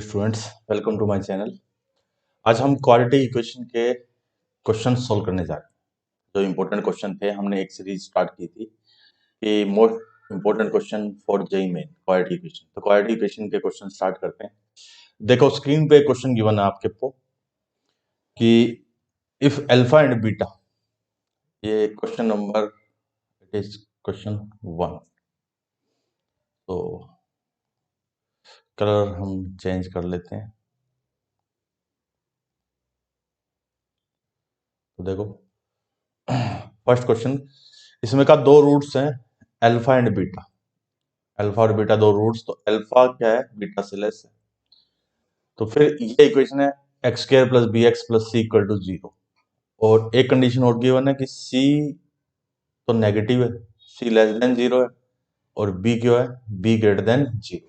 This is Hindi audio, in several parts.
Students, welcome to my channel. आज हम क्वाड्रेटिक इक्वेशन के क्वेश्चन सॉल्व करने जा रहे हैं। जो इम्पोर्टेंट क्वेश्चन थे, हमने एक सीरीज स्टार्ट की थी कि most important question for JEE main quadratic equation. तो क्वाड्रेटिक इक्वेशन के क्वेश्चन स्टार्ट करते हैं। देखो स्क्रीन पे क्वेश्चन गिवन है आपके को कि इफ अल्फा एंड बीटा, ये question number it is question 1। तो कलर हम चेंज कर लेते हैं। तो देखो फर्स्ट क्वेश्चन, इसमें का दो रूट्स हैं अल्फा एंड बीटा। अल्फा और बीटा दो रूट्स, तो अल्फा क्या है, बीटा से लेस है। तो फिर ये इक्वेशन है x square plus b x plus c equal to 0। और एक कंडीशन और गिवन है कि सी तो नेगेटिव है, सी लेस देन 0 है, और बी क्या है, बी ग्रेटर देन 0।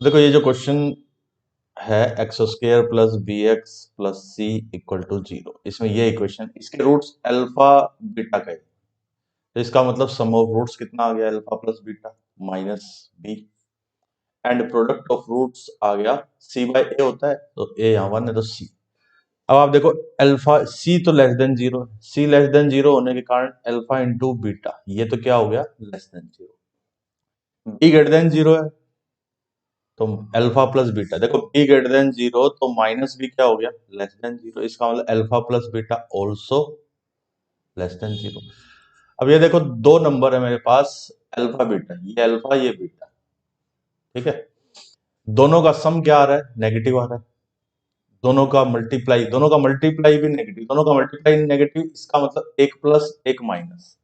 देखो ये जो क्वेश्चन है x square plus b x plus c equal to 0, इसमें ये इक्वेशन, इसके रूट्स अल्फा बीटा का है। तो इसका मतलब सम ऑफ रूट्स कितना आ गया, alpha plus beta minus b, and product of roots आ गया सी बाय ए होता है, तो ए यहाँ 1 है तो सी। अब आप देखो अल्फा सी तो लेस देन 0 है, सी लेस देन 0 होने के कारण अल्फा इंटू बीटा ये तो क्या हो गया, less than 0। Be greater than 0 है तो अल्फा प्लस बीटा, देखो बी ग्रेटर देन 0 तो माइनस बी क्या हो गया, लेस देन 0। इसका मतलब alpha plus beta also less than 0। अब ये देखो दो नंबर है मेरे पास अल्फा बीटा, ये अल्फा ये बीटा, ठीक है। दोनों का सम क्या आ रहा है, नेगेटिव आ रहा है। दोनों का मल्टीप्लाई भी नेगेटिव, दोनों का मल्टीप्लाई नेगेटिव, इसका मतलब एक प्लस एक माइनस।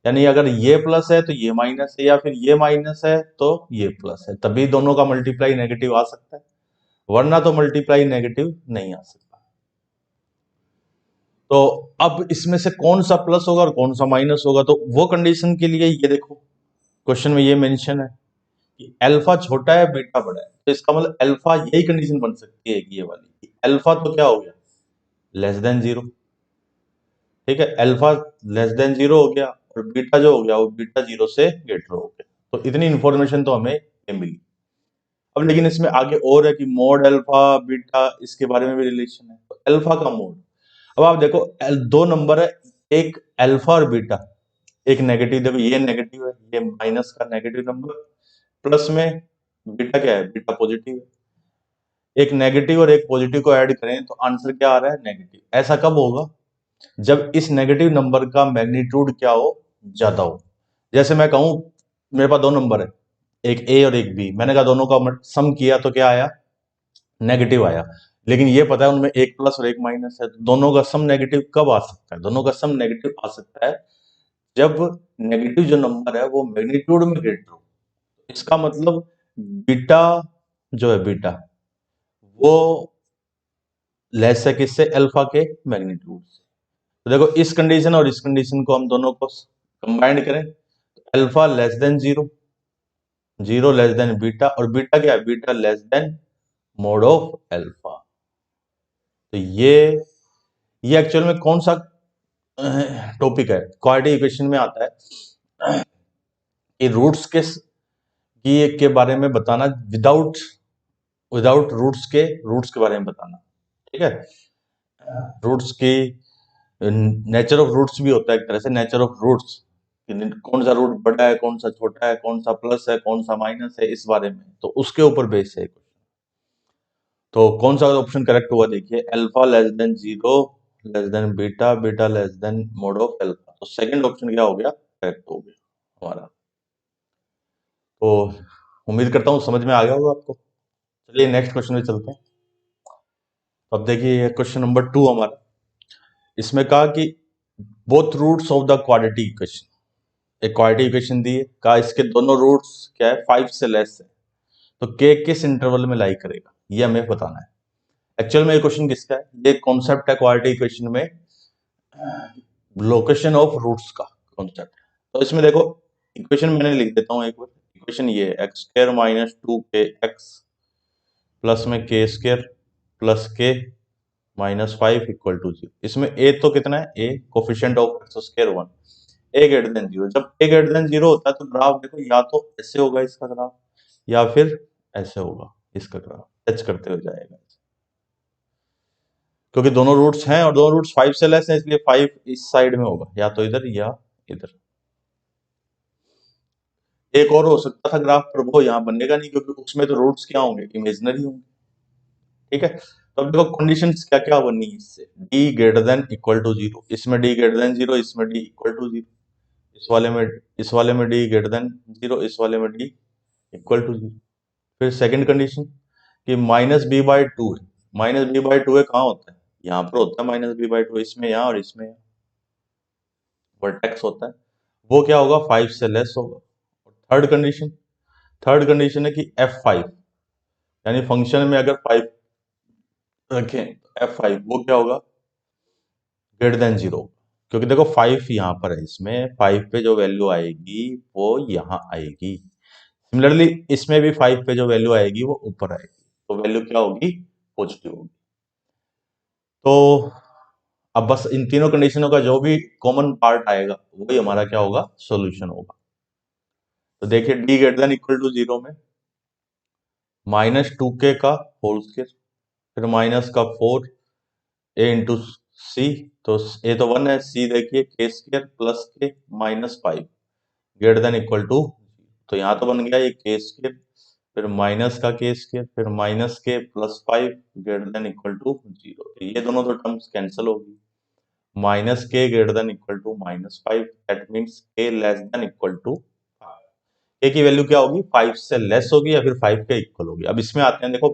यानी अगर ये प्लस है तो ये माइनस है, या फिर ये माइनस है तो ये प्लस है, तभी दोनों का मल्टीप्लाई नेगेटिव आ सकता है, वरना तो मल्टीप्लाई नेगेटिव नहीं आ सकता। तो अब इसमें से कौन सा प्लस होगा और कौन सा माइनस होगा, तो वो कंडीशन के लिए ये देखो क्वेश्चन में ये मेंशन है कि अल्फा छोटा है बीटा बड़ा है। तो इसका मतलब अल्फा, यही कंडीशन बन सकती है ये वाली, अल्फा तो क्या हो गया, लेस देन 0, ठीक है। अल्फा लेस देन 0 हो गया, और बीटा जो हो गया वो बीटा 0 से ग्रेटर हो गया। तो इतनी इंफॉर्मेशन तो हमें ये मिली। अब लेकिन इसमें आगे और है कि मोड अल्फा बीटा, इसके बारे में भी रिलेशन है। तो अल्फा का मोड, अब आप देखो दो नंबर है, एक अल्फा और बीटा, एक नेगेटिव, देखो ये नेगेटिव है, ये माइनस का नेगेटिव नंबर, प्लस में बीटा क्या है, बीटा पॉजिटिव है। एक नेगेटिव और एक पॉजिटिव को ऐड करें तो आंसर क्या आ रहा है, नेगेटिव। ऐसा कब होगा, जब इस नेगेटिव नंबर का मैग्नीट्यूड क्या हो, ज्यादा हो। जैसे मैं कहूं मेरे पास दो नंबर है, एक ए और एक बी, मैंने कहा दोनों का सम किया तो क्या आया, नेगेटिव आया। लेकिन ये पता है उनमें एक प्लस और एक माइनस है, तो दोनों का सम नेगेटिव कब आ सकता है, दोनों का सम नेगेटिव आ सकता है जब नेगेटिव जो नंबर है वो मैग्नीट्यूड में ग्रेटर हो। इसका मतलब बीटा जो है, बीटा वो लेस है किससे, अल्फा के मैग्नीट्यूड से। तो देखो इस कंडीशन और इस कंडीशन को हम दोनों को कंबाइंड करें, alpha less than 0, 0 less than beta, और बीटा क्या है, beta less than mode of alpha. तो ये एक्चुअल में कौन सा टॉपिक है, क्वाड्रेटिक इक्वेशन में आता है कि रूट्स के बारे में बताना, विदाउट विदाउट रूट्स के बारे में बताना, ठीक है। रूट्स की नेचर ऑफ रूट्स भी होता है एक तरह से, नेचर ऑफ रूट्स, कौन सा रूट बड़ा है, कौन सा छोटा है, कौन सा प्लस है, कौन सा माइनस है, इस बारे में। तो उसके ऊपर बेस है। तो कौन सा ऑप्शन करेक्ट हुआ, देखिए alpha less than 0 less than beta, beta less than mode of alpha. तो सेकंड ऑप्शन क्या हो गया, करेक्ट हो गया हमारा। तो उम्मीद करता हूँ समझ में आ गया होगा आपको। चलिए नेक्स्ट क्वेश्चन में चलते हैं। तो अब देखिए क्वेश्चन नंबर 2 हमारा, इसमें कहा कि both roots of the quadratic equation, एक क्वाड्रेटिक इक्वेशन दी है, कहा इसके दोनों रूट्स क्या है, 5 से लेस है, तो के किस इंटरवल में लाई करेगा, ये हमें बताना है। एक्चुअल में ये क्वेश्चन किसका है, ये कॉन्सेप्ट है क्वाड्रेटिक इक्वेशन में, लोकेशन ऑफ रूट्स का कॉन्सेप्ट। तो इसमें देखो इक्वेशन मैंने लिख देता हूँ एक बार। इक्वेशन ये है एक्स स्क्वायर माइनस 2 के एक्स प्लस में k square plus k minus 5 equal to 0। इसमें ए तो कितना है, a coefficient of x square 1, a greater than 0। जब ए ग्रेटर देन 0 होता है तो ग्राफ देखो या तो ऐसे होगा इसका ग्राफ, या फिर ऐसे होगा इसका ग्राफ। टच करते हुए जाएगा, क्योंकि दोनों रूट्स हैं और दोनों रूट्स 5 से लेस हैं, इसलिए 5 इस साइड में होगा, या तो इधर या इधर। एक और हो सकता था ग्राफ, पर वो यहाँ बनेगा नहीं, क्योंकि उसमें तो रूट्स क्या होंगे, इमेजिनरी होंगे। ठीक है, तो अब देखो कंडीशंस क्या क्या बनी इससे। d greater than equal to 0, इसमें d ग्रेटर देन 0, इसमें d इक्वल टू 0, इस वाले में d ग्रेटर देन 0, इस वाले में d इक्वल टू 0। फिर सेकंड कंडीशन कि माइनस बी बाई टू है, माइनस बी बाई टू है, कहाँ होता है, यहाँ पर होता है माइनस बी बाई टू, इसमें यहाँ और इसमें यहाँ वर्टेक्स होता है, वो क्या होगा, 5 से लेस होगा। थर्ड कंडीशन है कि f5, यानी फंक्शन में अगर 5 रखें तो f5 वो क्या होगा, ग्रेटर देन 0, क्योंकि देखो 5 यहाँ पर है, इसमें 5 पे जो वैल्यू आएगी वो यहाँ आएगी। सिमिलरली इसमें भी 5 पे जो वैल्यू आएगी वो ऊपर आएगी, तो वैल्यू क्या होगी, पॉजिटिव होगी। तो अब बस इन तीनों कंडीशनों का जो भी कॉमन पार्ट आएगा वही हमारा क्या होगा, सॉल्यूशन होगा। तो देखिए d greater than equal to 0 में -2k का होल स्क्वायर, फिर माइनस का 4 a इंटू सी, तो a तो 1 है, c देखिए k स्क्वायर प्लस के -5 ग्रेटर देन इक्वल टू, तो यहाँ तो बन गया ये k स्क्वायर, फिर माइनस का k स्क्वायर, फिर minus k plus 5 greater than equal to 0, तो ये दोनों तो टर्म्स कैंसिल होगी। Minus k greater than equal to -5, that means k less than equal to, a की वैल्यू क्या होगी, 5 से लेस होगी या फिर 5 के इक्वल होगी। अब इसमें आते हैं, देखो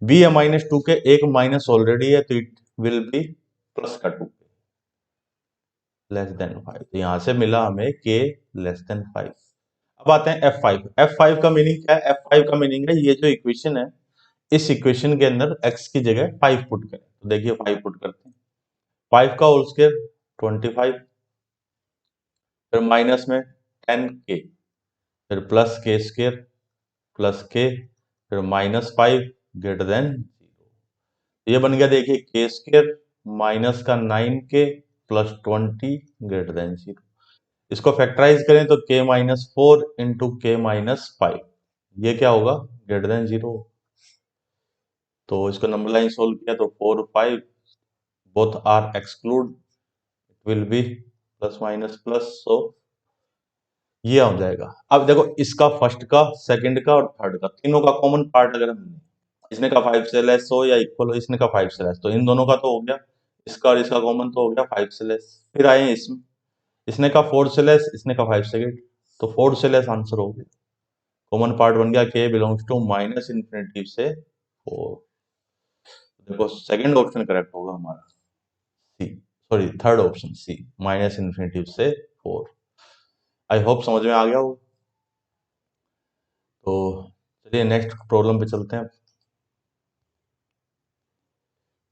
बी है -2 के, एक माइनस ऑलरेडी है, तो इट विल बी प्लस का 2 लेस देन 5, तो यहां से मिला हमें के लेस देन 5। अब आते हैं F5। F5 का मीनिंग क्या है, F5 का मीनिंग है ये जो इक्वेशन है, इस इक्वेशन के अंदर x की जगह 5 पुट करें, तो देखिए 5 पुट करते हैं, 5 का होल स्क्वायर 25, फिर माइनस में 10k, फिर प्लस के स्क्वायर प्लस के, फिर -5 ग्रेटर देन 0, ये बन गया देखिए के स्क्वायर माइनस का 9k प्लस 20 ग्रेटर देन 0। इसको फैक्टराइज करें तो k-4 इंटू k-5, ये क्या होगा, ग्रेटर देन 0। तो इसको नंबर लाइन सोल्व किया तो 4 5 both are exclude, it will be plus minus plus, so ये हो जाएगा। अब देखो इसका फर्स्ट का, सेकंड का और थर्ड का, तीनों का कॉमन पार्ट अगर हम, इसने का 5 से लेस हो या इक्वल हो, इसने का 5 से लेस, तो इन दोनों का तो हो गया, इसका और इसका कॉमन तो हो गया 5 से लेस। फिर आए इसमें, इसने का 4 से लेस, इसने का 5 से ग्रेट, तो 4 से लेस आंसर हो गया, कॉमन पार्ट बन गया k belongs to minus infinity से 4। देखो सेकंड ऑप्शन करेक्ट होगा हमारा, c, sorry third option c, minus infinity से 4। आई होप समझ में आ गया हो। तो चलिए नेक्स्ट प्रॉब्लम पे चलते हैं।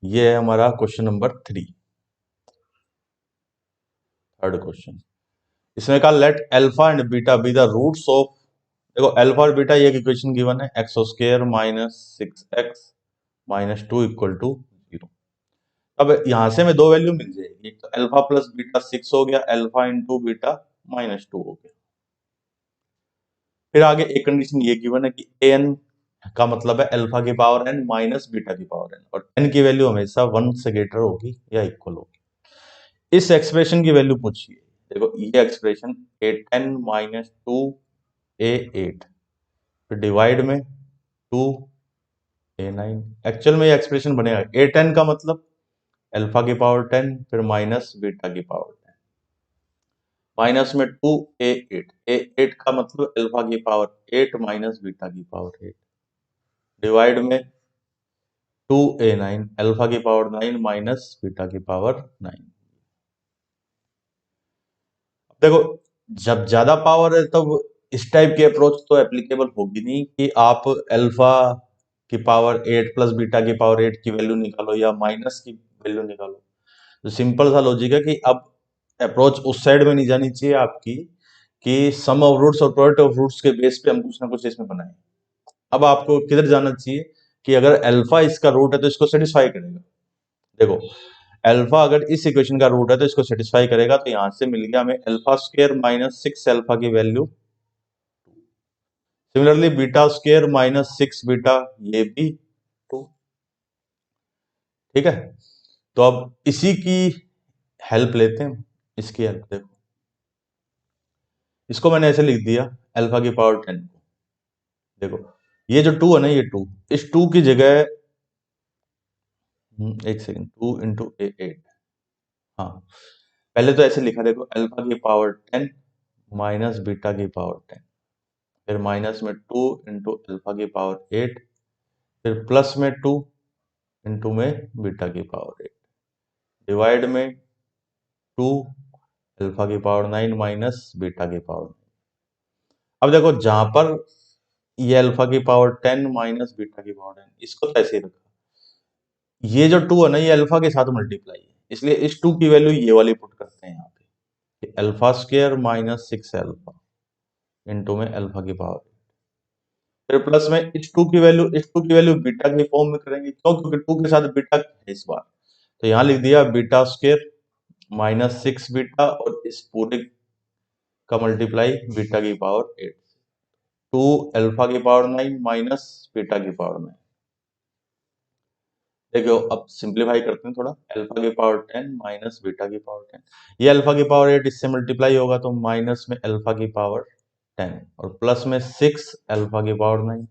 ये है हमारा क्वेश्चन नंबर 3, थर्ड क्वेश्चन। इसमें कहा let alpha and beta be the roots of, देखो अल्फा और बीटा ये एक इक्वेशन गिवन है, x square minus 6x minus 2 equal to 0। अब यहां से हमें दो वैल्यू मिल जाएगी, एक तो अल्फा प्लस बीटा 6 हो गया, अल्फा इंटू बीटा -2 हो गया। फिर आगे एक कंडीशन ये गिवन है कि an का मतलब है अल्फा की पावर n माइनस बीटा की पावर n, और n की वैल्यू हमेशा 1 से ग्रेटर होगी या इक्वल होगी। इस एक्सप्रेशन की वैल्यू पूछिए, देखो ये एक्सप्रेशन a10 माइनस 2a8, फिर डिवाइड में 2a9, एक्चुअल में ये एक्सप्रेशन बनेगा a10 का मतलब अल्फा की पावर 10, फिर माइनस बीटा की पावर 10, माइनस में 2a8, a8 का मतलब अल्फा की पावर 8 माइनस बीटा की पावर 8, डिवाइड में 2a9 अल्फा की पावर 9 माइनस बीटा की पावर 9। देखो जब ज्यादा पावर है तब इस टाइप की अप्रोच तो एप्लीकेबल होगी नहीं कि आप अल्फा की पावर 8 प्लस बीटा की पावर 8 की वैल्यू निकालो या माइनस की वैल्यू निकालो। तो सिंपल सा लॉजिक है कि अब अप्रोच उस साइड में नहीं जानी चाहिए आपकी कि सम ऑफ रूट्स और प्रोडक्ट ऑफ रूट्स के बेस पे हम कुछ ना कुछ इसमें बनाएं। अब आपको किधर जाना चाहिए कि अगर अल्फा इसका रूट है तो इसको सेटिस्फाई करेगा। देखो अल्फा अगर इस इक्वेशन का रूट है तो इसको सेटिस्फाई करेगा, तो यहां से मिल गया हमें अल्फा स्क्वायर माइनस 6 अल्फा की value. Similarly beta square minus 6 beta, ये भी ठीक है, तो अब इसी की हेल्प लेते हैं, इसकी हेल्प देखो, इसको मैंने ऐसे लिख दिया अल्फा की पावर 10 को। देखो ये जो 2 है ना, ये 2, इस 2 की जगह एक सेकंड, 2 इंटू 8, हाँ पहले तो ऐसे लिखा, देखो अल्फा की पावर 10 माइनस बीटा की पावर 10, फिर माइनस में 2 इंटू अल्फा की पावर 8, फिर प्लस में 2 इंटू में बीटा की पावर 8, डिवाइड में 2 अल्फा की पावर 9 माइनस बीटा की पावर 9। अब देखो जहां पर ये अल्फा की पावर 10 माइनस बीटा की पावर 10, इसको तो ऐसे ही रखा, ये जो 2 है ना, ये अल्फा के साथ मल्टीप्लाई है, इसलिए इस 2 की वैल्यू ये वाली पुट करते हैं यहाँ पे, alpha square minus 6 alpha into में अल्फा की पावर, फिर प्लस में इस 2 की वैल्यू बीटा के फॉर्म में करेंगे, क्यों, क्योंकि 2 के साथ बीटा है इस बार, तो यहाँ लिख दिया बीटा स्क्वायर माइनस 6 बीटा, और इस पूरे का मल्टीप्लाई बीटा की पावर 8, 2 अल्फा की पावर 9 माइनस बीटा की पावर 9। देखो अब सिंप्लीफाई करते हैं थोड़ा, अल्फा की पावर 10 माइनस बीटा की पावर 10, ये अल्फा की पावर 8 इससे मल्टीप्लाई होगा, तो माइनस में अल्फा की पावर 10 और प्लस में 6 अल्फा की पावर 9।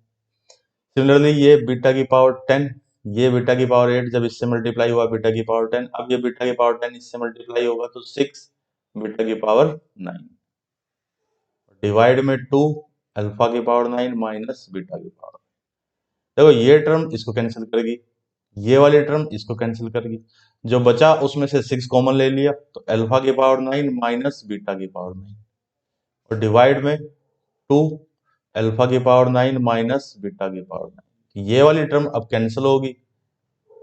सिमिलरली ये बीटा की पावर 10, ये बीटा की पावर 8 जब इससे मल्टीप्लाई हुआ बीटा की पावर 10, अब ये बीटा की पावर 10 इससे मल्टीप्लाई होगा, तो 6 बीटा की पावर 9, डिवाइड में 2 अल्फा की पावर 9 माइनस बीटा की पावर। देखो ये टर्म इसको कैंसिल करेगी, ये वाली टर्म इसको कैंसिल करेगी, जो बचा उसमें से 6 कॉमन ले लिया, तो अल्फा की पावर 9 माइनस बीटा की पावर 9, और डिवाइड में 2 अल्फा की पावर 9 माइनस बीटा की पावर 9, ये वाली टर्म अब कैंसिल होगी,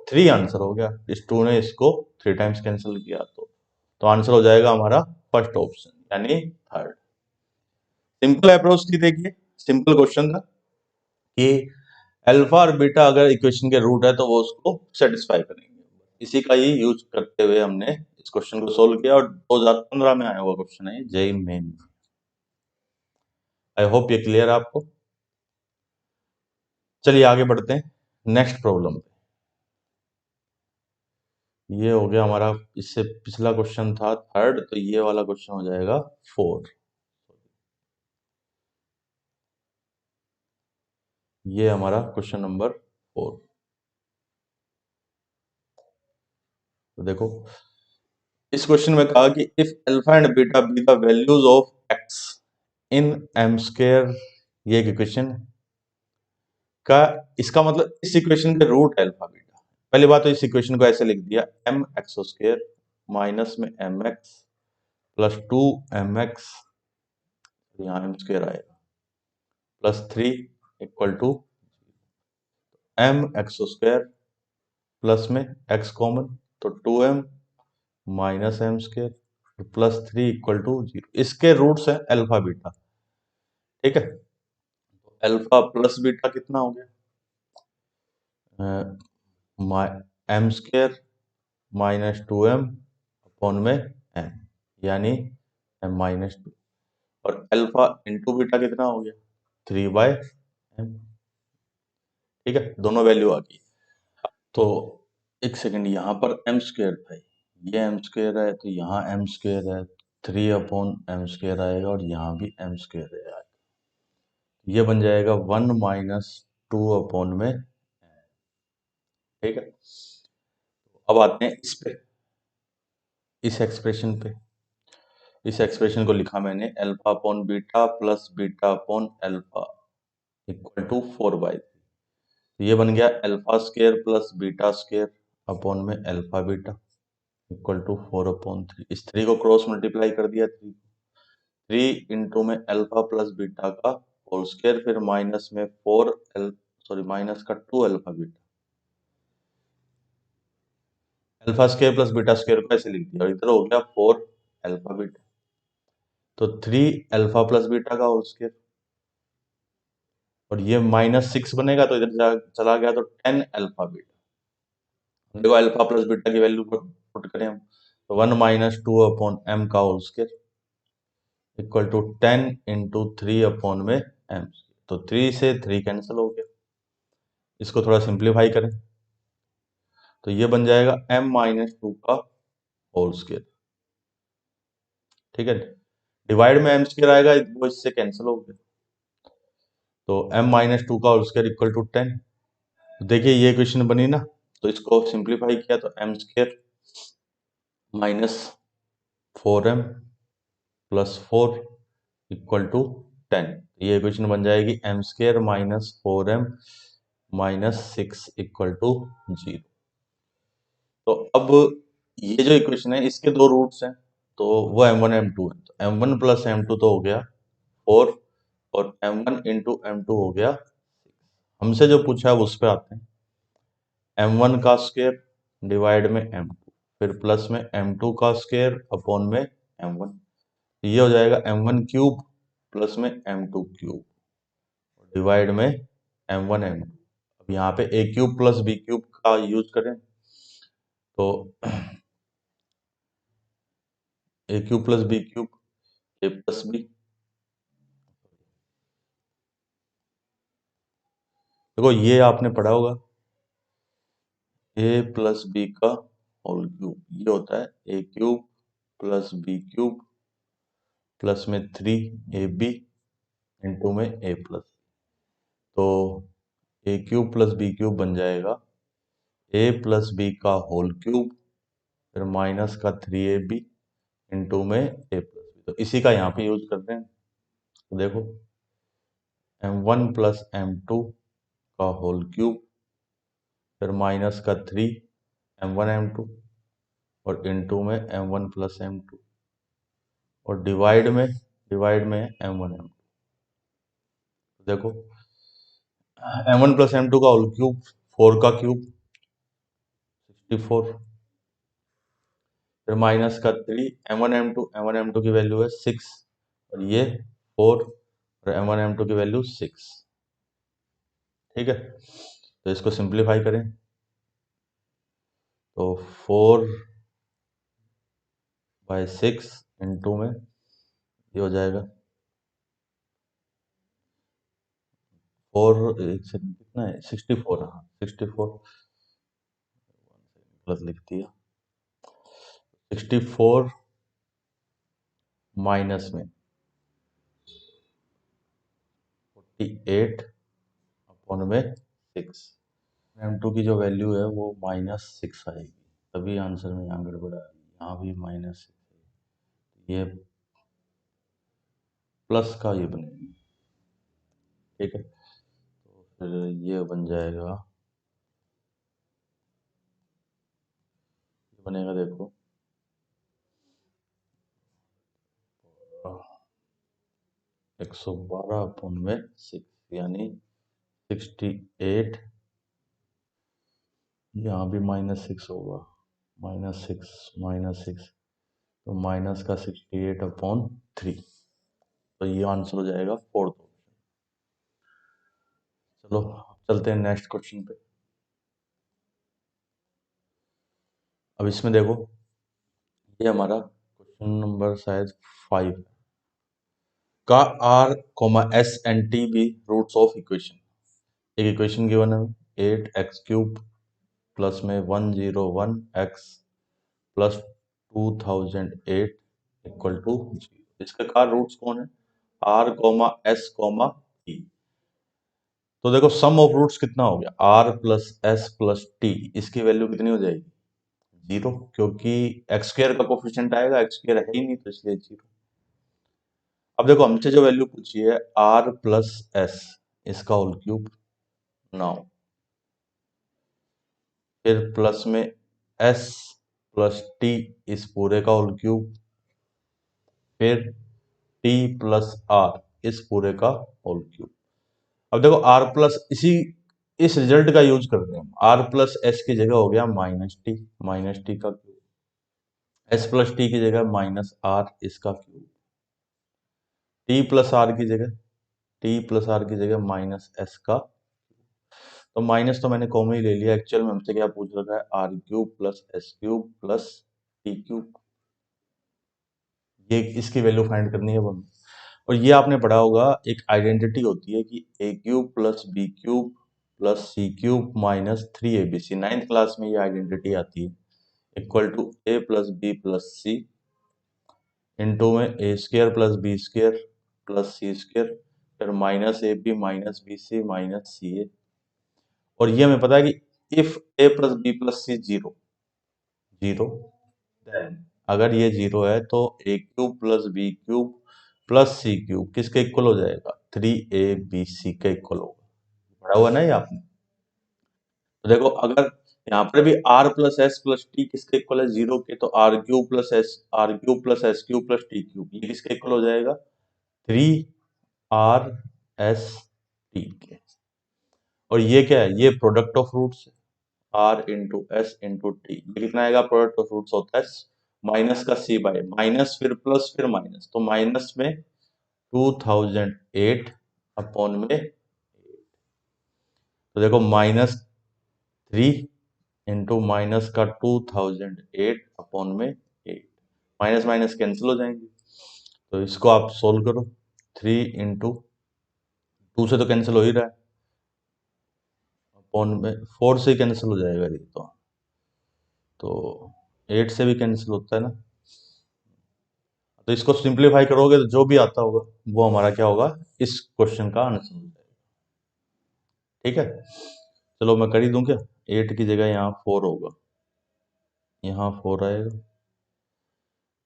3 आंसर हो गया, इस 2 ने इसको 3 टाइम्स कैंसिल किया, तो आंसर हो जाएगा हमारा फर्स्ट ऑप्शन यानी थर्ड। सिंपल अप्रोच थी, देखिए सिंपल क्वेश्चन था कि अल्फा और बीटा अगर इक्वेशन के रूट है तो वो उसको सेटिस्फाई करेंगे, इसी का ही यूज करते हुए हमने इस क्वेश्चन को सोल्व किया, और 2015 में आया हुआ क्वेश्चन है, जेईई मेन। आई होप ये क्लियर है आपको। चलिए आगे बढ़ते हैं नेक्स्ट प्रॉब्लम पे। ये हो गया हमारा, इससे पिछला क्वेश्चन था थर्ड, तो ये वाला क्वेश्चन हो जाएगा 4। ये हमारा क्वेश्चन नंबर 4। तो देखो इस क्वेश्चन में कहा कि if alpha and beta be the values of x in m square, ये एक इक्वेशन का, इसका मतलब इस इक्वेशन के रूट है अल्फा बीटा। पहली बात तो इस इक्वेशन को ऐसे लिख दिया, एम एक्स स्क्वायर माइनस में m x plus 2 m x, यहाँ एम स्क्वायर आएगा, plus 3 equal to m x square plus में एक्स कॉमन, तो 2m minus m square plus 3 equal to 0। इसके रूट्स है अल्फा बीटा, ठीक है, अल्फा प्लस बीटा कितना हो गया, m square minus 2m upon में m, यानी m माइनस 2, और अल्फा इंटू बीटा कितना हो गया 3/m, ठीक है, दोनों वैल्यू आ गई। तो एक सेकंड, यहाँ पर एम स्क्वायर था, ये एम स्क्वायर है, तो यहाँ एम स्क्वायर है, 3/m² आएगा, और यहाँ भी एम स्क्वायर है, ये बन जाएगा 1 माइनस 2/m, ठीक है। अब आते हैं इस पे, इस एक्सप्रेशन पे, इस एक्सप्रेशन को लिखा मैंने alpha upon beta plus beta upon alpha equal to 4/3, ये बन गया alpha square plus beta square upon में अल्फा बीटा इक्वल टू 4/3, इस 3 को क्रॉस मल्टीप्लाई कर दिया, 3 इंटू में अल्फा प्लस बीटा का होल स्क्वायर, फिर माइनस में 4 माइनस का 2 alpha beta, alpha square plus beta square को ऐसे लिख दिया, और इधर हो गया 4 अल्फा बीटा, तो 3 अल्फा प्लस बीटा का होल स्क्वायर, और ये माइनस 6 बनेगा, तो इधर चला गया, तो 10 अल्फा बीटा। देखो अल्फा प्लस बीटा की वैल्यू पुट करें हम, तो 1 माइनस 2/m का whole square equal to 10 into 3/m में m, तो 3 से 3 कैंसिल हो गया। इसको थोड़ा सिंप्लीफाई करें, तो ये बन जाएगा m-2 का होल स्क्वायर। ठीक है, डिवाइड में m² आएगा, वो इससे कैंसिल हो गया, तो m-2 का होल स्क्वायर इक्वल टू 10। देखिए ये इक्वेशन बनी ना, तो इसको सिंप्लीफाई किया तो m² minus 4m plus 4 equal to 10। ये इक्वेशन बन जाएगी m² minus 4m minus 6 equal to 0। तो अब ये जो इक्वेशन है इसके दो रूट्स हैं, तो वो m1 m2 है, तो m1 प्लस m2 तो हो गया 4 और m1 इंटू m2 हो गया। हमसे जो पूछा है उस पे आते हैं, m1 का स्क्वायर डिवाइड में m2, फिर प्लस में m2 का स्क्वायर अपॉन में m1, ये हो जाएगा m1 क्यूब प्लस में m2 क्यूब डिवाइड में m1 m2। अब यहाँ पे a cube plus b cube का यूज करें तो a cube plus b cube a plus b, देखो ये आपने पढ़ा होगा a प्लस b का होल क्यूब, ये होता है a cube plus b cube plus में 3ab इंटू में a प्लस, तो a cube plus b cube बन जाएगा a प्लस b का होल क्यूब फिर माइनस का 3ab इंटू में a प्लस b, तो इसी का यहाँ पे यूज करते हैं। तो देखो m1 प्लस m2 का होल क्यूब फिर माइनस का 3 m1 m2 और इंटू में m1 प्लस m2 और डिवाइड में m1 m2। देखो m1 प्लस m2 का होल क्यूब 4 का क्यूब 64 फिर माइनस का 3 m1 m2 की वैल्यू है 6 और ये 4 और m1 m2 की वैल्यू 6। ठीक है, तो इसको सिंप्लीफाई करें तो 4/6 इंटू में ये हो जाएगा 4 कितना है 64, हाँ 64 प्लस लिख दिया 64 माइनस में 48 अपॉन में 6, m2 की जो वैल्यू है वो -6 आएगी, तभी आंसर में यहाँ गड़बड़ आ रही है, यहाँ भी -6 ये प्लस का ये बनेगी। ठीक है, तो फिर ये बन जाएगा, ये बनेगा देखो 112 अपॉन में 6 यानी 68, यहाँ भी -6 होगा, -6 तो माइनस का 68 अपॉन 3, तो ये आंसर हो जाएगा 4th ऑप्शन। चलो चलते हैं नेक्स्ट क्वेश्चन पे। अब इसमें देखो ये हमारा क्वेश्चन नंबर शायद 5 है, का r, s एंड t भी रूट्स ऑफ इक्वेशन। एक इक्वेशन गिवन है 8x³ प्लस में 101x प्लस 2008 इक्वल टू 0। इसके का रूट्स कौन है, r, s, t। तो देखो सम ऑफ रूट्स कितना हो गया, r plus s plus t, इसकी वैल्यू कितनी हो जाएगी 0, क्योंकि x² का कोफिशिएंट आएगा, x² है ही नहीं तो इसलिए 0। अब देखो हमसे जो वैल्यू पूछी है r प्लस s इसका होल क्यूब 9, फिर प्लस में s प्लस t इस पूरे का होल क्यूब, फिर t प्लस r इस पूरे का होल क्यूब। अब देखो r प्लस इस रिजल्ट का यूज करते हैं, r प्लस s की जगह हो गया माइनस टी का क्यूब, s प्लस टी की जगह माइनस r इसका क्यूब, t प्लस r की जगह माइनस s का, तो माइनस तो मैंने कॉमन ही ले लिया, एक्चुअल में हमसे क्या पूछ रखा है r³ plus s³ plus t³, ये इसकी वैल्यू फाइंड करनी है हमें। और ये आपने पढ़ा होगा एक आइडेंटिटी होती है कि a³ plus b³ plus c cube minus 3abc, 9th class में ये आइडेंटिटी आती है, equal to a plus b plus c into में a square plus b square plus c square, फिर minus a b minus b c minus c a. और ये हमें पता है कि if a plus b plus c zero zero, then अगर ये जीरो है तो a cube plus b cube plus c cube किसके इक्वल हो जाएगा, 3abc के इक्वल होगा। पढ़ा हुआ ना ये आपने। तो देखो अगर यहाँ पर भी R plus S plus T किसके इक्वल है, जीरो के, तो R cube plus S cube plus T cube ये किसके इक्वल हो जाएगा, 3r s t के। और ये क्या है, ये प्रोडक्ट ऑफ रूट्स है, R into S into T, ये कितना आएगा, प्रोडक्ट ऑफ रूट्स होता है माइनस का सी बाय माइनस फिर प्लस फिर माइनस, तो माइनस में 2008 अपॉन में, तो देखो -3 इंटू माइनस का 2008 अपॉन में 8, माइनस माइनस कैंसिल हो जाएंगे, तो इसको आप सोल्व करो, 3 इंटू 2 से तो कैंसिल हो ही रहा है, अपॉन में 4 से कैंसिल हो जाएगा ये, तो 8 से भी कैंसिल होता है ना, तो इसको सिंप्लीफाई करोगे तो जो भी आता होगा वो हमारा क्या होगा, इस क्वेश्चन का आंसर हो जाएगा। ठीक है, चलो मैं कर ही दूं क्या, 8 की जगह यहाँ 4 होगा, यहाँ 4 आएगा,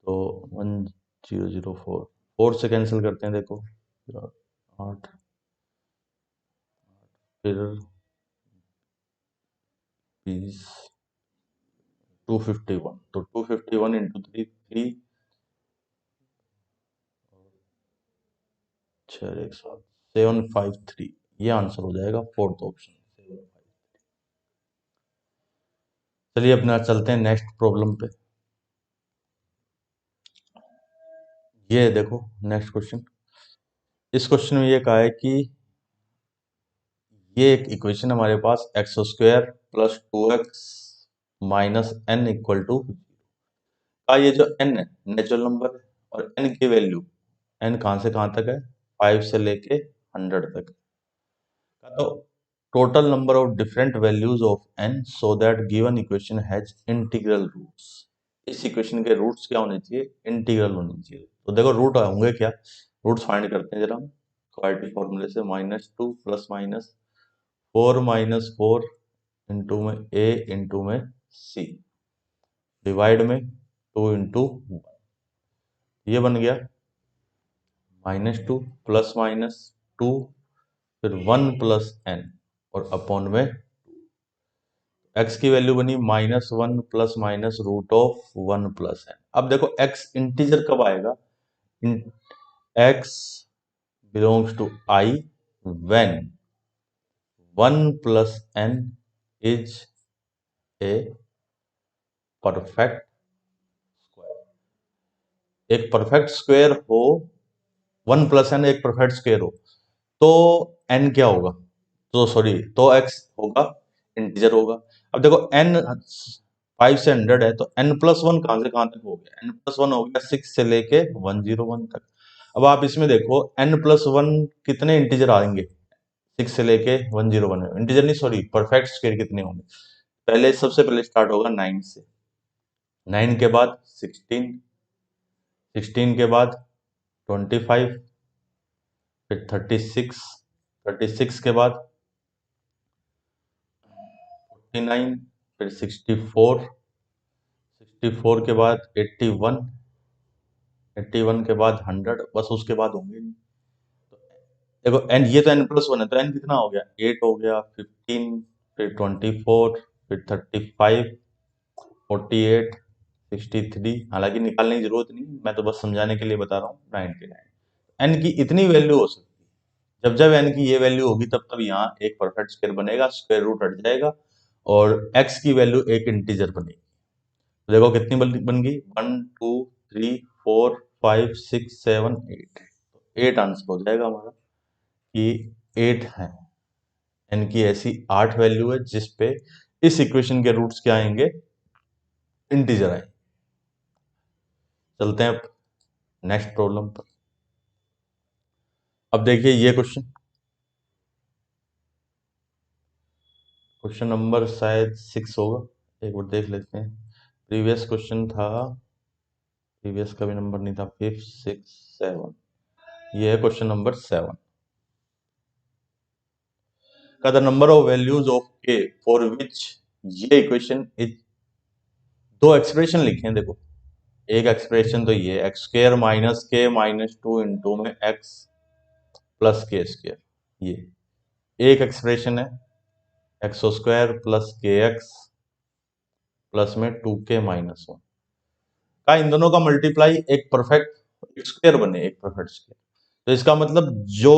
तो 1004, 4 से कैंसिल करते हैं, देखो 8, फिर 20, 251, तो 251 इंटू 3, 753, ये आंसर हो जाएगा फोर्थ ऑप्शन। चलिए अपना चलते हैं नेक्स्ट प्रॉब्लम पे। ये देखो नेक्स्ट क्वेश्चन, इस क्वेश्चन में ये कहा है कि ये एक इक्वेशन हमारे पास x square plus 2x minus n equal to का, ये जो n है नेचुरल नंबर है, और n की वैल्यू, n कहाँ से कहाँ तक है, 5 से लेके 100 तक, तो total number of different values of n so that given equation has integral roots. इस इक्वेशन के रूट्स क्या होने चाहिए, इंटीग्रल होने चाहिए। तो देखो रूट होंगे क्या, रूट्स फाइंड करते हैं जरा हम क्वाड्रेटिक फॉर्मूले से, -2 प्लस माइनस 4 इंटू में a इंटू में c डिवाइड में 2 इंटू 1, ये बन गया -2 प्लस माइनस 2 फिर 1 प्लस n और अपॉन में x की वैल्यू बनी -1 plus minus root of 1 plus n। अब देखो x इंटीजर कब आएगा, x belongs to I when 1 plus n is a perfect square, एक परफेक्ट स्क्वायर हो, 1 प्लस n एक परफेक्ट स्क्वायर हो, तो n क्या होगा, तो सॉरी, तो x होगा इंटीजर होगा। अब देखो n 5 से 100 है, तो n प्लस 1 कहां से कहां तक हो गया, n प्लस 1 हो गया 6 से लेके 101 तक। अब आप इसमें देखो n प्लस 1 कितने इंटीजर आएंगे, 6 से लेके 101 में, इंटीजर नहीं सॉरी परफेक्ट स्क्वायर कितने होंगे, पहले सबसे पहले स्टार्ट होगा 9 से, 9 के बाद 16, 16 के बाद 25, फिर 36, 36 के बाद 49, फिर 64, 64 के बाद 81, 81 के बाद 100, बस उसके बाद होंगे नहीं। देखो एन, ये तो n प्लस 1 है, तो n कितना हो गया, 8 हो गया, 15, फिर 24, फिर 35, 48, 63, हालांकि निकालने की जरूरत नहीं, मैं तो बस समझाने के लिए बता रहा हूँ, 99। n की इतनी वैल्यू हो सकती है, जब जब n की ये वैल्यू होगी तब तब यहाँ एक परफेक्ट स्क्वायर बनेगा, स्क्वायर रूट हट जाएगा और x की वैल्यू एक इंटीजर बनेगी। तो देखो कितनी बन गई, 1 2 3 4 5 6 7 8, 8 आंसर हो जाएगा हमारा, कि 8 है, n की ऐसी 8 वैल्यू है जिसपे इस इक्वेशन के रूट्स क्या आएंगे, इंटीजर आएंगे। चलते हैं अब नेक्स्ट प्रॉब्लम पर। अब देखिए ये क्वेश्चन, क्वेश्चन नंबर शायद 6 होगा, एक बार देख लेते हैं। प्रीवियस क्वेश्चन था, प्रीवियस का भी नंबर नहीं था, 5 6 7, ये है क्वेश्चन नंबर 7 का। The number of values of के फॉर विच, ये इक्वेशन इज, दो एक्सप्रेशन लिखे हैं देखो। एक एक्सप्रेशन तो ये एक्स स्क्र माइनस के माइनस टू इंटू में एक्स प्लस के स्क्र, ये एक एक्सप्रेशन है एक्स स्क्वायर प्लस के एक्स प्लस में 2k-1 का, इन दोनों का मल्टीप्लाई एक परफेक्ट स्क्वायर बने, एक परफेक्ट स्क्वायर। तो इसका मतलब जो,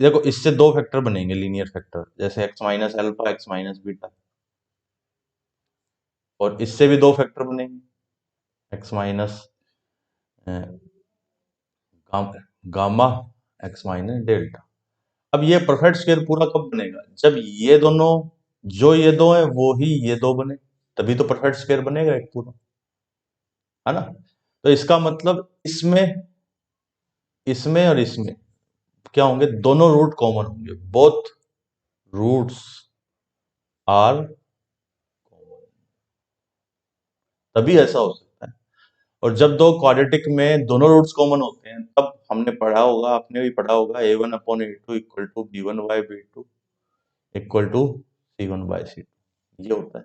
देखो इससे दो फैक्टर बनेंगे लीनियर फैक्टर, जैसे x minus alpha x minus beta, और इससे भी दो फैक्टर बनेंगे x minus gamma x minus delta. अब ये परफेक्ट स्क्वायर पूरा कब बनेगा, जब ये दोनों, जो ये दो है वो ही ये दो बने, तभी तो परफेक्ट स्क्वायर बनेगा एक पूरा, है ना। तो इसका मतलब इसमें, इसमें और इसमें क्या होंगे, दोनों रूट कॉमन होंगे, बोथ रूट्स आर कॉमन, तभी ऐसा हो सकता है। और जब दो क्वाड्रेटिक में दोनों रूट्स कॉमन होते हैं, तब हमने पढ़ा होगा, आपने भी पढ़ा होगा, a1/a2 equal to b1/b2 equal to c1/c2, ये होता है।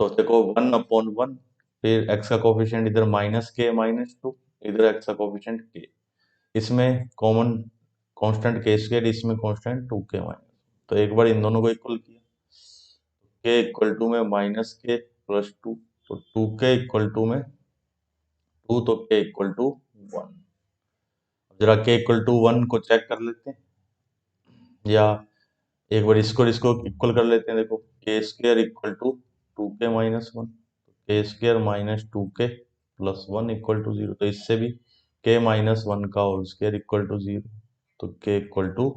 तो देखो 1/1, फिर x का कोफिशिएंट इधर -k-2, इधर x का कोफिशिएंट k, इसमें कॉमन कांस्टेंट k स्क्वायर, इसमें कांस्टेंट 2k-, तो एक बार इन दोनों को इक्वल किया, k इक्वल टू में -k प्लस 2, तो 2k इक्वल टू में 2, तो k इक्वल टू 1। जरा k इक्वल टू 1 को चेक कर लेते हैं, या एक बार इसको इसको इक्वल कर लेते हैं। देखो k square equal to 2k-1, k square minus 2k plus 1 equal to 0, तो इससे भी k-1 का होल स्क्वायर इक्वल टू 0, तो k इक्वल टू,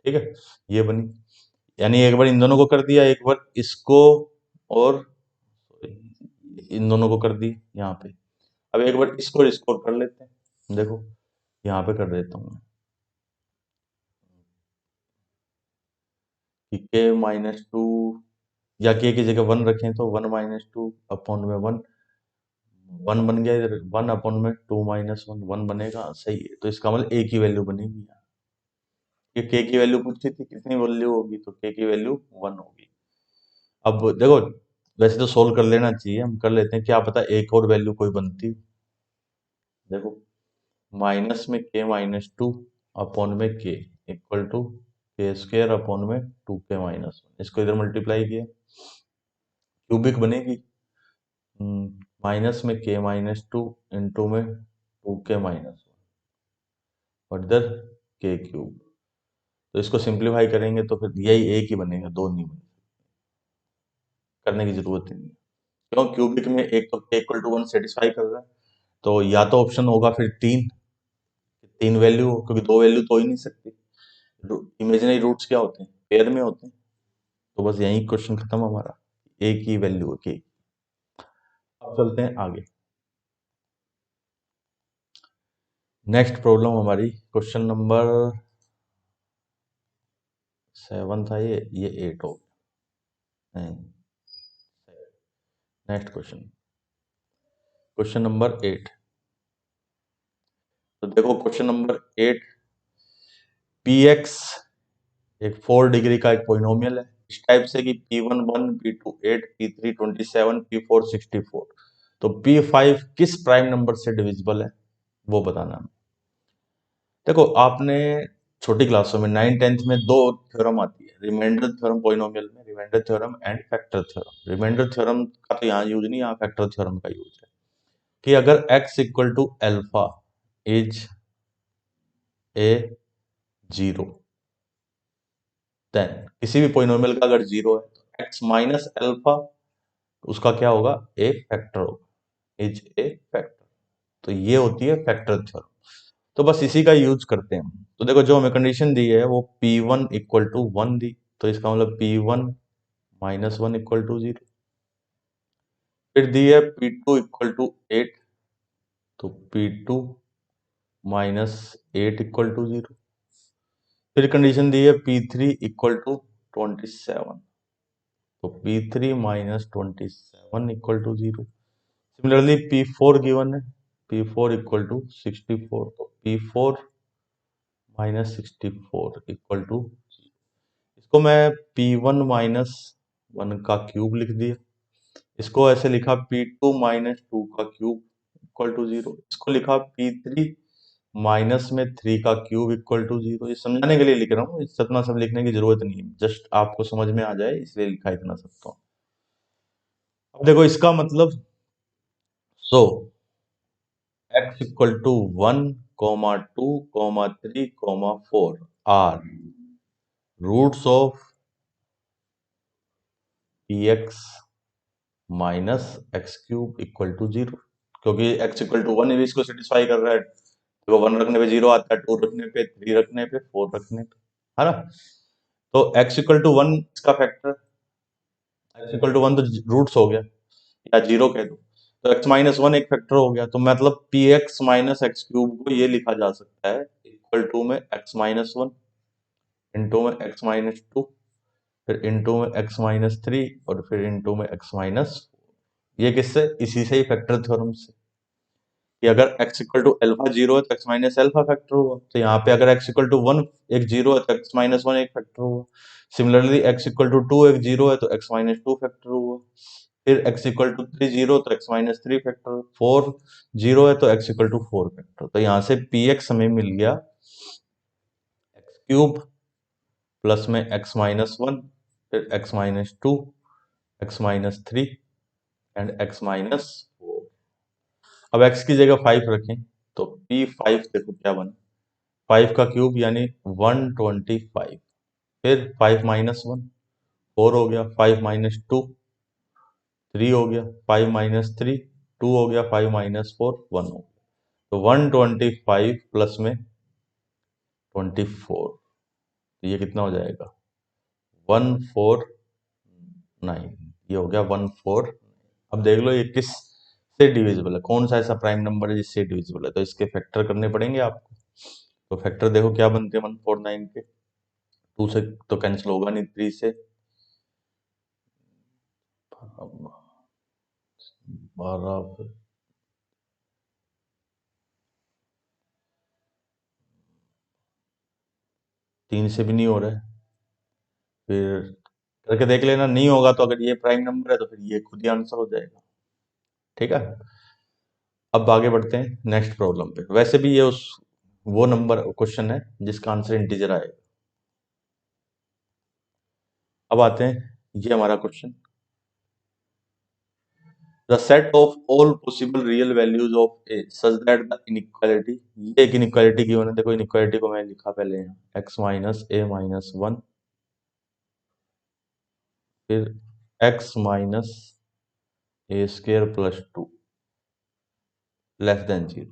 ठीक है, ये बनी। यानी एक बार इन दोनों को कर दिया, एक बार इसको, और इन दोनों को कर दी यहाँ पे। अब एक बार इसको इसको कर लेते हैं, देखो यहाँ पे कर देता हूँ मैं कि k-2, या k की जगह 1 रखें तो 1-2/1 1 बन गया, इधर 1/2 -1 बनेगा, सही है। तो इसका मतलब a की वैल्यू बनेगी यहाँ, ये k की वैल्यू पूछी थी कितनी वैल्यू होगी, तो k की वैल्यू 1 होगी। अब देखो वैसे तो सोल्व कर लेना चाहिए, हम कर लेते हैं, क्या पता एक और वैल्यू कोई बनती। देखो माइनस में k-2 में k equal to k square upon में 2k-1, इसको इधर मल्टीप्लाई किया, क्यूबिक बनेगी, माइनस में k-2 इंटू में 2k-1 और इधर k क्यूब, तो इसको सिंप्लीफाई करेंगे तो फिर यही एक ही बनेगा, दो नहीं बनेगा, करने की जरूरत ही नहीं है। क्यों, क्यूबिक में एक तो k इक्वल टू 1 सेटिस्फाई कर रहा है, तो या तो ऑप्शन होगा फिर तीन, तीन वैल्यू हो, क्योंकि दो वैल्यू तो हो ही नहीं सकती, इमेजिनरी रूट्स क्या होते हैं, पेयर में होते हैं। तो बस यही क्वेश्चन खत्म हमारा, एक ही वैल्यू है k। अब चलते हैं आगे, नेक्स्ट प्रॉब्लम हमारी क्वेश्चन नंबर 7 था, ये 8 हो गया, नहीं, नेक्स्ट क्वेश्चन, क्वेश्चन नंबर 8। तो देखो क्वेश्चन नंबर 8, px एक 4 डिग्री का एक पोलिनोमियल है, इस टाइप से कि p1 1, p2 8, p3 27, p4 64, तो p5 किस प्राइम नंबर से डिविजिबल है, वो बताना है। देखो आपने छोटी क्लासों में 9th-10th में दो थ्योरम आती है, रिमाइंडर थ्योरम पॉलिनोमियल में, remainder theorem and factor theorem. Remainder theorem का तो यहाँ यूज नहीं, यहाँ फैक्टर थ्योरम का यूज है, कि अगर x equal to alpha is a zero, then किसी भी पोलिनोमियल का अगर जीरो है तो x माइनस एल्फा, उसका क्या होगा, ए फैक्टर होगा, इज ए फैक्टर। तो ये होती है फैक्टर थ्योरम, तो बस इसी का यूज करते हैं हम। तो देखो जो हमें कंडीशन दी है वो p1 इक्वल टू 1 दी, तो इसका मतलब p1 -1 इक्वल टू 0, फिर दी है p2 इक्वल टू 8, तो p2 -8 इक्वल टू 0, फिर कंडीशन दी है P3 इक्वल टू 27, तो P3 minus 27 equal to 0। Similarly P4 given है, P4 इक्वल टू 64, तो P4 माइनस 64 इक्वल टू, इसको मैं P1 माइनस 1 का क्यूब लिख दिया, इसको ऐसे लिखा P2 माइनस 2 का क्यूब इक्वल टू 0, इसको लिखा P3 माइनस में 3 का क्यूब इक्वल टू 0। ये समझाने के लिए लिख रहा हूँ, इससे इतना सब लिखने की जरूरत नहीं है, जस्ट आपको समझ में आ जाए इसलिए लिखा इतना सब। तो अब देखो इसका मतलब, so x equal to 1, 2, 3, 4 are roots of px minus X cube equal to 0, क्योंकि x इक्वल टू 1 इसको सेटिस्फाई कर रहा है, तो 1 रखने पे 0 आता है, 2 रखने पे, 3 रखने पे, 4 रखने पे, है ना। तो x इक्वल टू 1 इसका फैक्टर, x इक्वल टू 1 तो रूट्स हो गया या 0 कह दो, तो x माइनस 1 एक फैक्टर हो गया, तो मतलब px माइनस एक्स क्यूब को ये लिखा जा सकता है इक्वल टू में x माइनस 1 इंटू में x माइनस 2, फिर इंटू में x माइनस 3 और फिर इंटू में x माइनस, ये किससे, इसी से ही फैक्टर थ्योरम से, कि अगर x इक्वल टू अल्फा 0 है तो x माइनस अल्फा फैक्टर होगा, तो यहाँ पे अगर x इक्वल टू 1 एक 0 है तो x माइनस 1 एक फैक्टर होगा। सिमिलरली x इक्वल टू 2 एक 0 है तो x माइनस 2 फैक्टर होगा, फिर x इक्वल टू 3 0 तो x माइनस 3 फैक्टर, 4 0 है तो x इक्वल टू 4 फैक्टर। तो यहाँ से px हमें मिल गया x क्यूब प्लस में x माइनस 1, फिर x minus 2, x minus 3 and x minus 4। अब x की जगह 5 रखें तो P5 देखो क्या बना, 5 का क्यूब यानी 125, फिर 5 माइनस 1 4 हो गया, 5 माइनस 2 3 हो गया, 5 माइनस 3 2 हो गया, 5 माइनस 4 1 हो गया, तो 125 प्लस में 24, तो ये कितना हो जाएगा 149, ये हो गया 14। अब देख लो ये किस से डिविजिबल है, कौन सा ऐसा प्राइम नंबर है जिससे डिविजिबल है, तो इसके फैक्टर करने पड़ेंगे आपको। तो फैक्टर देखो क्या बनते हैं 149 के, 2 से तो कैंसिल होगा नहीं, 3 से 12, 3 से भी नहीं हो रहा है, फिर करके देख लेना, नहीं होगा तो अगर ये प्राइम नंबर है तो फिर ये खुद ही आंसर हो जाएगा। ठीक है, अब आगे बढ़ते हैं नेक्स्ट प्रॉब्लम पे। वैसे भी ये उस वो नंबर क्वेश्चन है जिसका आंसर इंटीजर आएगा। अब आते हैं, ये हमारा question, the set of all possible real values of A such that the inequality, ये एक इनइक्वालिटी की होने, देखो इनइक्वालिटी को मैं लिखा पहले यहाँ x माइनस ए माइनस 1, फिर x minus A square plus 2 less than 0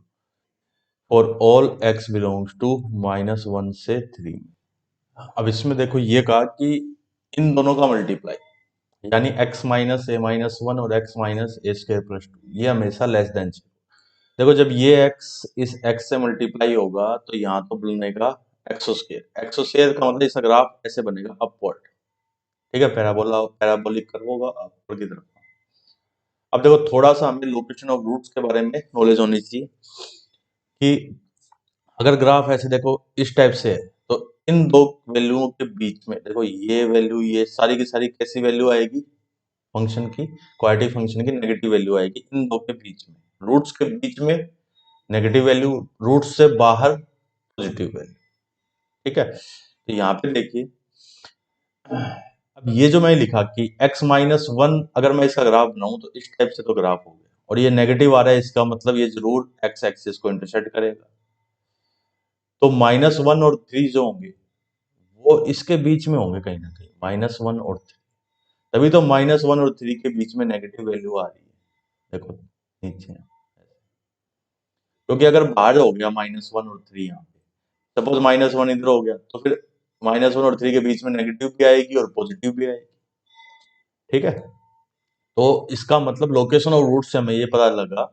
और all x belongs to minus 1 से 3। अब इसमें देखो ये कहा कि इन दोनों का मल्टीप्लाई, यानी x माइनस ए माइनस 1 और x minus A square plus 2, ये हमेशा लेस देन 0। देखो जब ये x इस x से मल्टीप्लाई होगा तो यहाँ तो बनेगा एक्सो स्क्वायर, एक्सो स्क्वायर का मतलब इसका ग्राफ ऐसे बनेगा अपवर्ड। ठीक है, पैराबोला पैराबोलिक कर्व होगा अपवर्ड की तरफ। अब देखो थोड़ा सा हमें लोकेशन ऑफ रूट्स के बारे में नॉलेज होनी चाहिए कि अगर ग्राफ ऐसे देखो इस टाइप से है तो इन दो वैल्यूओं के बीच में देखो ये वैल्यू, ये सारी की सारी कैसी वैल्यू आएगी, फंक्शन की, क्वाड्रेटिक फंक्शन की नेगेटिव वैल्यू आएगी इन दो के बीच में, रूट्स के बीच में नेगेटिव वैल्यू, रूट्स से बाहर पॉजिटिव वैल्यू। ठीक है, तो यहाँ पे देखिए, अब ये जो मैं लिखा कि x माइनस 1 अगर मैं इसका ग्राफ बनाऊं तो इस टाइप से तो ग्राफ हो गया, और ये नेगेटिव आ रहा है, इसका मतलब ये जरूर x एक्सिस को इंटरसेक्ट करेगा। तो -1 और 3 जो होंगे वो इसके बीच में होंगे कहीं ना कहीं, -1 और 3, तभी तो -1 और 3 के बीच में नेगेटिव वैल्यू आ रही है। देखो नीचे, क्योंकि अगर बाहर हो गया -1 और 3, यहाँ पे सपोज -1 इधर हो गया तो फिर -1 और 3 के बीच में नेगेटिव भी आएगी और पॉजिटिव भी आएगी। ठीक है, तो इसका मतलब लोकेशन और रूट से हमें ये पता लगा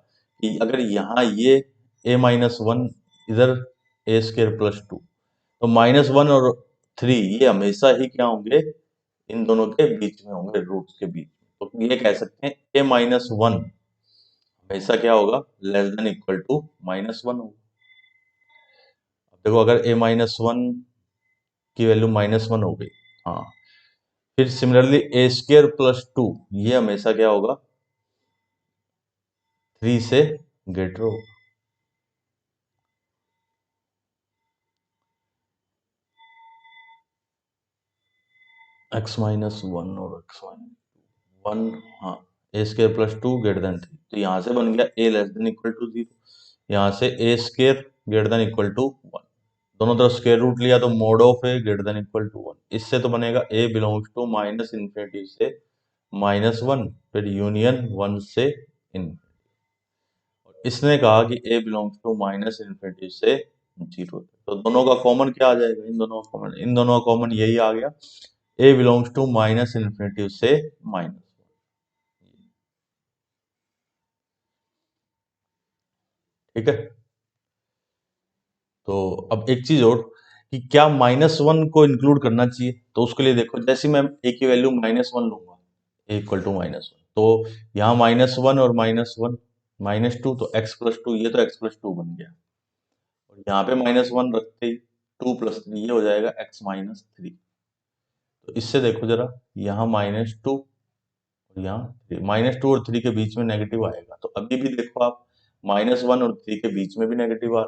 कि अगर यहाँ ये a माइनस 1 इधर a स्क्र प्लस 2, तो -1 और 3 ये हमेशा ही क्या होंगे, इन दोनों के बीच में होंगे, रूट्स के बीच में। तो ये कह सकते हैं a-1 हमेशा क्या होगा, लेस देन इक्वल टू -1 होगा। अब देखो अगर a-1 की वैल्यू -1 हो गई, हाँ, फिर सिमिलरली a² + 2 ये हमेशा क्या होगा, 3 से ग्रेटर होगा। x-1 और x-1, हाँ, a² + 2 ग्रेटर देन 3, तो यहाँ से बन गया a less than equal to 0, यहाँ से a² greater than equal to 1, दोनों तरफ स्क्वायर रूट लिया तो mod of a greater than equal to 1, इससे तो बनेगा a बिलोंग्स टू -∞ से -1, फिर यूनियन 1 से इन। इसने कहा कि a बिलोंग्स टू -∞ से 0, तो दोनों का कॉमन क्या आ जाएगा, इन दोनों का कॉमन यही आ गया, a बिलोंग्स टू -∞ से -1। ठीक है, तो अब एक चीज और कि क्या -1 को इंक्लूड करना चाहिए, तो उसके लिए देखो, जैसे मैं a की वैल्यू -1 लूंगा, a इक्वल टू -1, तो यहाँ -1 और -1 -2, तो x+2, ये तो x+2 बन गया, और यहाँ पे -1 रखते ही 2 + 3 ये हो जाएगा x-3। तो इससे देखो जरा, यहाँ -2 और यहाँ -2 और 3 के बीच में नेगेटिव आएगा, तो अभी भी देखो आप, -1 और 3 के बीच में भी नेगेटिव आ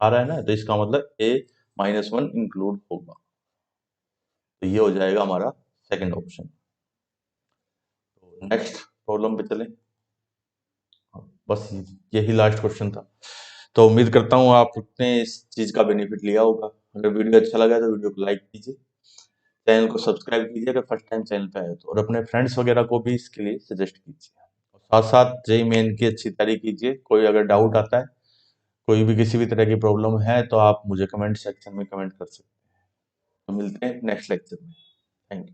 रहा है ना, तो इसका मतलब a-1 इंक्लूड होगा, तो ये हो जाएगा हमारा सेकंड ऑप्शन। तो नेक्स्ट प्रॉब्लम पे चलें, बस यही लास्ट क्वेश्चन था। तो उम्मीद करता हूँ आपने इस चीज का बेनिफिट लिया होगा। अगर वीडियो अच्छा लगा तो वीडियो को लाइक कीजिए, चैनल को सब्सक्राइब कीजिए अगर फर्स्ट टाइम चैनल पे आए तो, और अपने फ्रेंड्स वगैरह को भी इसके लिए सजेस्ट कीजिए। और साथ साथ जेईई मेन की अच्छी तैयारी कीजिए। कोई अगर डाउट आता है, कोई भी किसी भी तरह की प्रॉब्लम है, तो आप मुझे कमेंट सेक्शन में कमेंट कर सकते हैं। तो मिलते हैं नेक्स्ट लेक्चर में। Thank you.